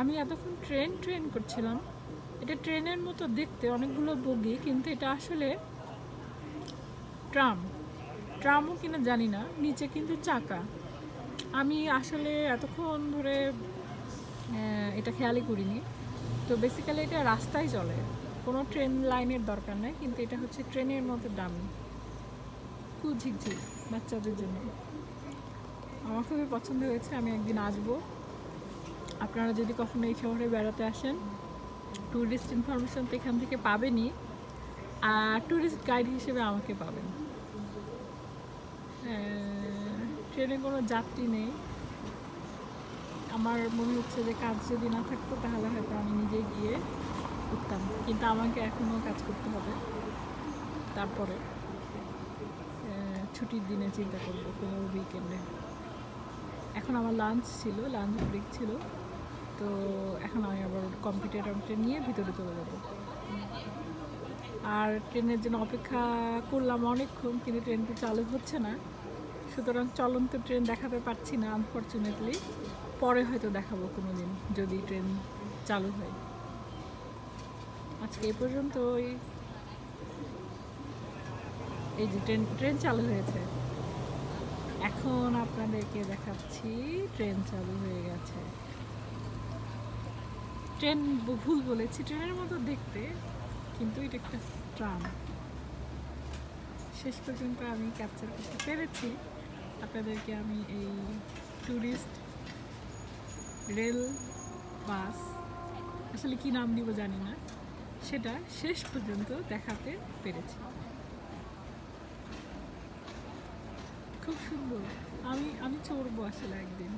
আমি এতক্ষণ ট্রেন করছিলাম। এটা ট্রেনের মতো দেখতে, অনেকগুলো বগি, কিন্তু এটা আসলে ট্রাম। ট্রামও কিনা জানি না, নিচে কিন্তু চাকা। আমি আসলে এতক্ষণ ধরে এটা খেয়ালই করিনি। তো বেসিক্যালি এটা রাস্তায় চলে, কোনো ট্রেন লাইনের দরকার নেই, কিন্তু এটা হচ্ছে ট্রেনের মতো দামি, খুব ঝিকঝিক বাচ্চাদের জন্য। আমার খুবই পছন্দ হয়েছে, আমি একদিন আসবো। আপনারা যদি কখনো এই শহরে বেড়াতে আসেন, ট্যুরিস্ট ইনফরমেশন তো এখান থেকে পাবেনই, আর ট্যুরিস্ট গাইড হিসেবে আমাকে পাবেন। ট্রেনে কোনো যাত্রী নেই। আমার মনে হচ্ছে যে কাজ যদি না থাকতো তাহলে হয়তো আমি নিজে গিয়ে উঠতাম, কিন্তু আমাকে এখনও কাজ করতে হবে। তারপরে ছুটির দিনে চিন্তা করবো, কোনো উইকেন্ডে। এখন আমার লাঞ্চ ছিল, লাঞ্চ ব্রেক ছিল, তো এখন আমি আবার কম্পিউটারটা নিয়ে ভিতরে চলে যাব। আর ট্রেনের জন্য অপেক্ষা করলাম অনেকক্ষণ, কিন্তু ট্রেন তো চালু হচ্ছে না, সুতরাং চলন্ত ট্রেন দেখাতে পারছি না আনফর্চুনেটলি। পরে হয়তো দেখাবো কোনো দিন যদি ট্রেন চালু হয়। আজকে এ পর্যন্ত এই যে ট্রেন চালু হয়েছে, এখন আপনাদেরকে দেখাচ্ছি ট্রেন চালু হয়ে গেছে। ট্রেন ভুল বলেছি, ট্রেনের মতো দেখতে, কিন্তু এটা একটা ট্রাম। শেষ পর্যন্ত আমি ক্যাপচার করতে পেরেছি আপনাদেরকে। আমি এই ট্যুরিস্ট রেল বাস, আসলে কি নাম দিব জানি না, সেটা শেষ পর্যন্ত দেখাতে পেরেছি। খুব সুন্দর। আমি চড়বো আসলে একদিন।